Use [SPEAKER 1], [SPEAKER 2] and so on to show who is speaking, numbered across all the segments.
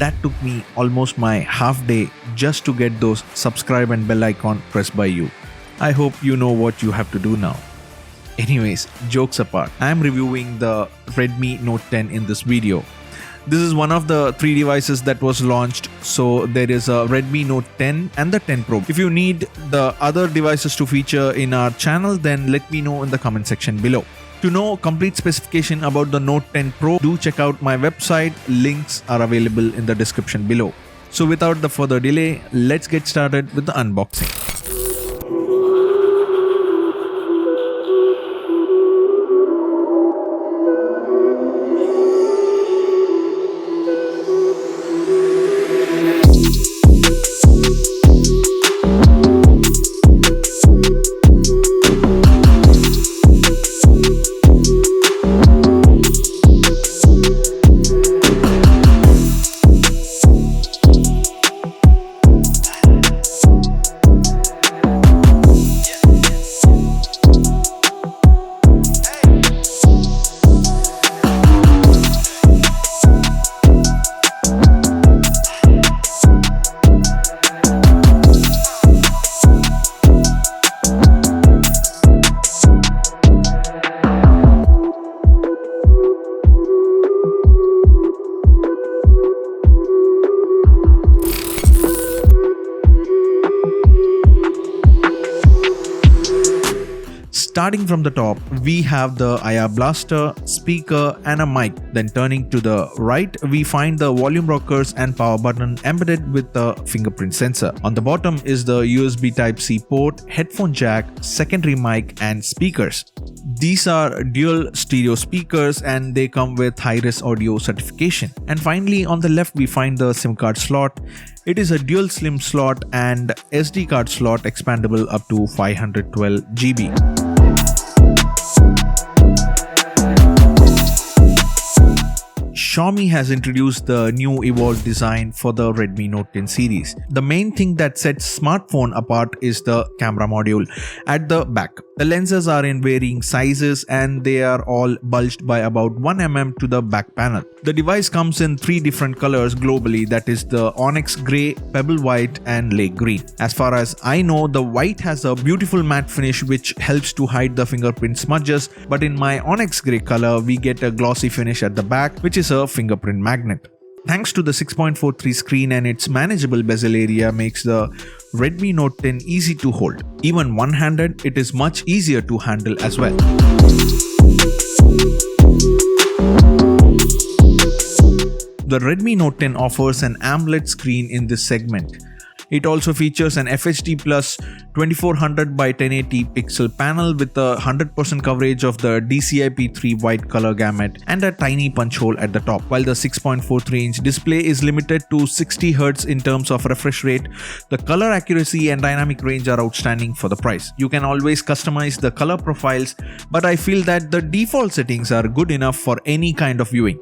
[SPEAKER 1] that took me almost my half day just to get those subscribe and bell icon pressed by you. I hope you know what you have to do now. Anyways, jokes apart, I am reviewing the Redmi Note 10 in this video. This is one of the 3 devices that was launched, so there is a Redmi Note 10 and the 10 Pro. If you need the other devices to feature in our channel, then let me know in the comment section below. To know complete specification about the Note 10 Pro, do check out my website. Links are available in the description below. So without the further delay, let's get started with the unboxing. Starting from the top, we have the IR blaster, speaker and a mic. Then turning to the right, we find the volume rockers and power button embedded with the fingerprint sensor. On the bottom is the USB Type-C port, headphone jack, secondary mic and speakers. These are dual stereo speakers and they come with high-res audio certification. And finally, on the left, we find the SIM card slot. It is a dual SIM slot and SD card slot expandable up to 512 GB. Xiaomi has introduced the new evolved design for the Redmi Note 10 series. The main thing that sets smartphone apart is the camera module at the back. The lenses are in varying sizes and they are all bulged by about 1 mm to the back panel. The device comes in 3 different colors globally, that is the Onyx Gray, Pebble White and Lake Green. As far as I know, the white has a beautiful matte finish which helps to hide the fingerprint smudges, but in my Onyx Gray color we get a glossy finish at the back which is a fingerprint magnet. Thanks to the 6.43 screen and its manageable bezel area makes the Redmi Note 10 easy to hold. Even one-handed, it is much easier to handle as well. The Redmi Note 10 offers an AMOLED screen in this segment. It also features an FHD Plus 2400 by 1080 pixel panel with a 100% coverage of the DCI-P3 white color gamut and a tiny punch hole at the top. While the 6.43-inch display is limited to 60 Hz in terms of refresh rate, the color accuracy and dynamic range are outstanding for the price. You can always customize the color profiles, but I feel that the default settings are good enough for any kind of viewing.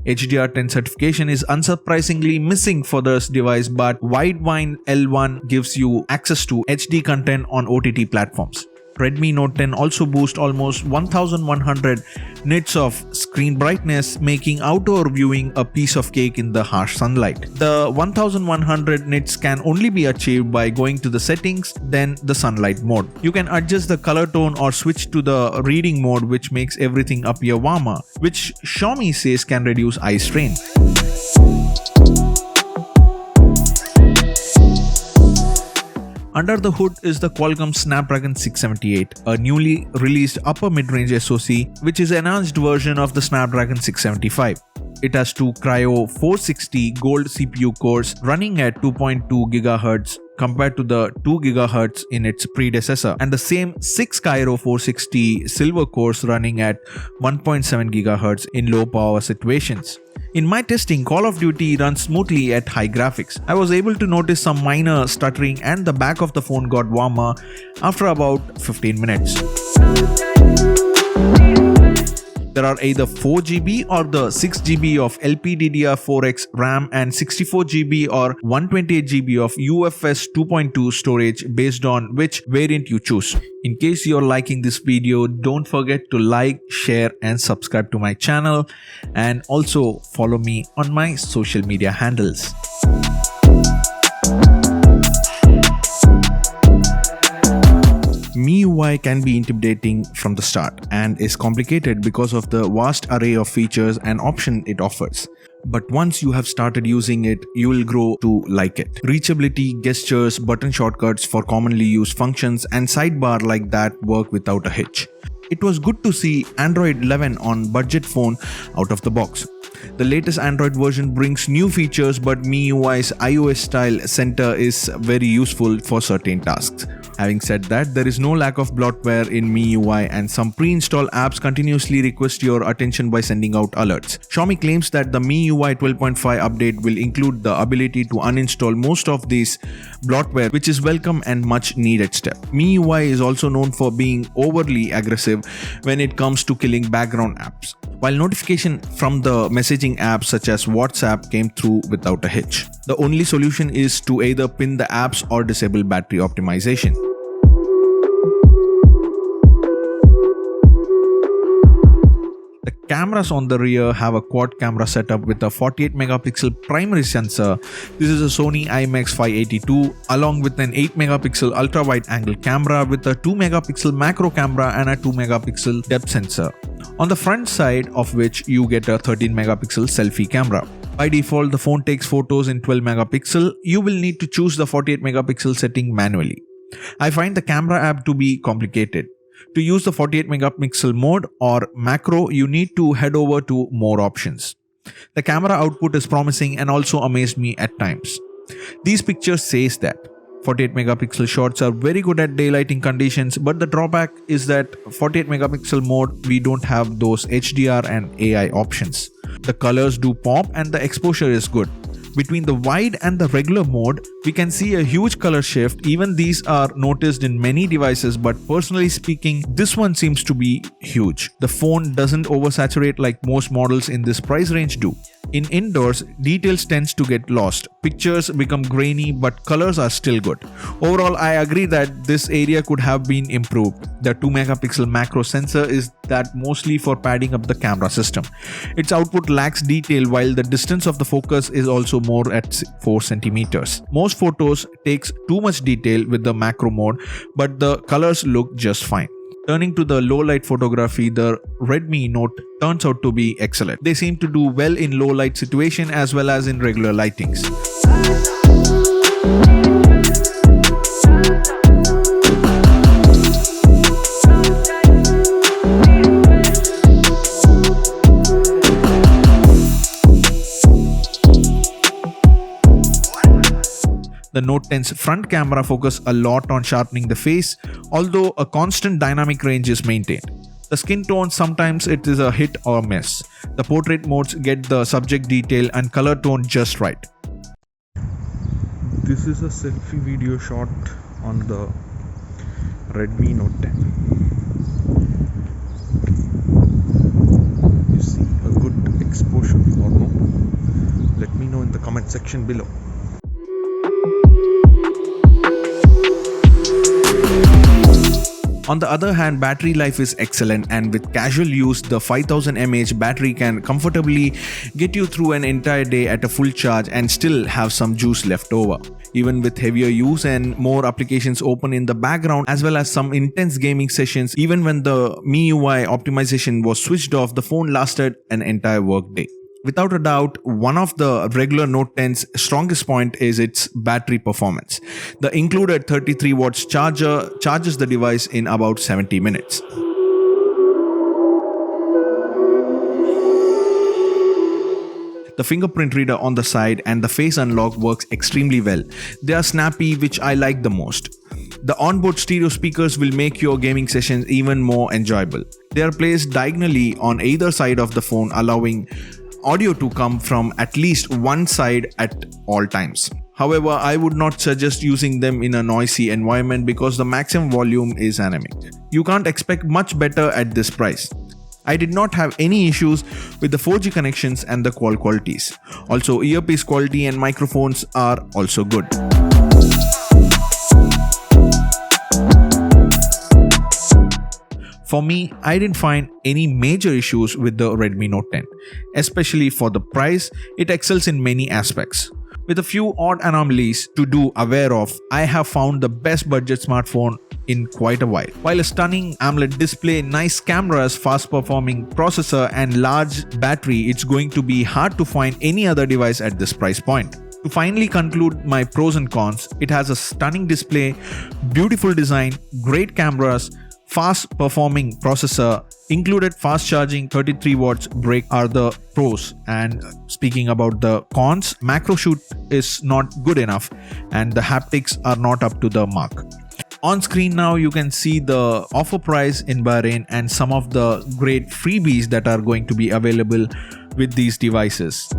[SPEAKER 1] HDR10 certification is unsurprisingly missing for this device, but Widevine L1 gives you access to HD content on OTT platforms. Redmi Note 10 also boasts almost 1100 nits of screen brightness, making outdoor viewing a piece of cake in the harsh sunlight. The 1100 nits can only be achieved by going to the settings, then the sunlight mode. You can adjust the color tone or switch to the reading mode, which makes everything appear warmer, which Xiaomi says can reduce eye strain. Under the hood is the Qualcomm Snapdragon 678, a newly released upper mid-range SoC which is an enhanced version of the Snapdragon 675. It has 2 Cryo 460 Gold CPU cores running at 2.2 GHz compared to the 2 GHz in its predecessor, and the same 6 Cryo 460 Silver cores running at 1.7 GHz in low power situations. In my testing, Call of Duty runs smoothly at high graphics. I was able to notice some minor stuttering and the back of the phone got warmer after about 15 minutes. There are either 4GB or the 6GB of LPDDR4X RAM and 64GB or 128GB of UFS 2.2 storage based on which variant you choose. In case you're liking this video, don't forget to like, share and subscribe to my channel, and also follow me on my social media handles. MIUI can be intimidating from the start and is complicated because of the vast array of features and options it offers. But once you have started using it, you will grow to like it. Reachability, gestures, button shortcuts for commonly used functions, and sidebar like that work without a hitch. It was good to see Android 11 on budget phone out of the box. The latest Android version brings new features, but MIUI's iOS style center is very useful for certain tasks. Having said that, there is no lack of bloatware in MIUI, and some pre-installed apps continuously request your attention by sending out alerts. Xiaomi claims that the MIUI 12.5 update will include the ability to uninstall most of these bloatware, which is welcome and much needed step. MIUI is also known for being overly aggressive when it comes to killing background apps, while notification from the messaging apps such as WhatsApp came through without a hitch. The only solution is to either pin the apps or disable battery optimization. The cameras on the rear have a quad camera setup with a 48 megapixel primary sensor. This is a Sony IMX582 along with an 8 megapixel ultra wide angle camera with a 2 megapixel macro camera and a 2 megapixel depth sensor, on the front side of which you get a 13 megapixel selfie camera. By default, the phone takes photos in 12 megapixel. You will need to choose the 48 megapixel setting manually. I find the camera app to be complicated. To use the 48 megapixel mode or macro, you need to head over to more options. The camera output is promising and also amazed me at times. These pictures says that 48 megapixel shots are very good at daylighting conditions, but the drawback is that 48 megapixel mode we don't have those HDR and AI options. The colors do pop and the exposure is good. Between the wide and the regular mode, we can see a huge color shift. Even these are noticed in many devices, but personally speaking, this one seems to be huge. The phone doesn't oversaturate like most models in this price range do. In indoors, details tends to get lost. Pictures become grainy, but colors are still good. Overall, I agree that this area could have been improved. The 2 megapixel macro sensor is that mostly for padding up the camera system. Its output lacks detail, while the distance of the focus is also more at 4 centimeters. Most photos takes too much detail with the macro mode, but the colors look just fine. Turning to the low light photography, the Redmi Note turns out to be excellent. They seem to do well in low light situation as well as in regular lightings. The Note 10's front camera focuses a lot on sharpening the face, although a constant dynamic range is maintained. The skin tone, sometimes it is a hit or miss. The portrait modes get the subject detail and color tone just right. This is a selfie video shot on the Redmi Note 10. You see a good exposure or no? Let me know in the comment section below. On the other hand, battery life is excellent, and with casual use, the 5000 mAh battery can comfortably get you through an entire day at a full charge and still have some juice left over. Even with heavier use and more applications open in the background as well as some intense gaming sessions, even when the MIUI optimization was switched off, the phone lasted an entire workday. Without a doubt, one of the regular Note 10's strongest point is its battery performance. The included 33 watts charger charges the device in about 70 minutes. The fingerprint reader on the side and the face unlock works extremely well. They are snappy, which I like the most. The onboard stereo speakers will make your gaming sessions even more enjoyable. They are placed diagonally on either side of the phone, allowing audio to come from at least one side at all times. However, I would not suggest using them in a noisy environment because the maximum volume is anemic. You can't expect much better at this price. I did not have any issues with the 4G connections and the call qualities. Also, earpiece quality and microphones are also good. For me, I didn't find any major issues with the Redmi Note 10. Especially for the price, it excels in many aspects. With a few odd anomalies to do aware of, I have found the best budget smartphone in quite a while. While a stunning AMOLED display, nice cameras, fast performing processor and large battery, it's going to be hard to find any other device at this price point. To finally conclude my pros and cons, it has a stunning display, beautiful design, great cameras, fast performing processor, included fast charging 33 watts brake are the pros. And speaking about the cons, macro shoot is not good enough and the haptics are not up to the mark. On screen now you can see the offer price in Bahrain and some of the great freebies that are going to be available with these devices.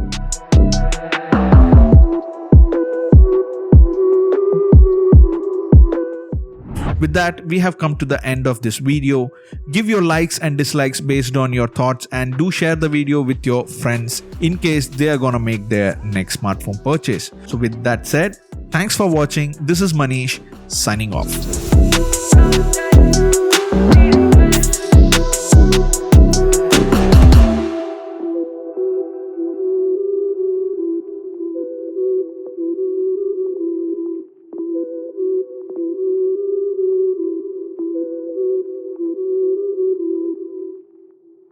[SPEAKER 1] With that, we have come to the end of this video. Give your likes and dislikes based on your thoughts and do share the video with your friends in case they are gonna make their next smartphone purchase. So with that said, thanks for watching. This is Manish signing off.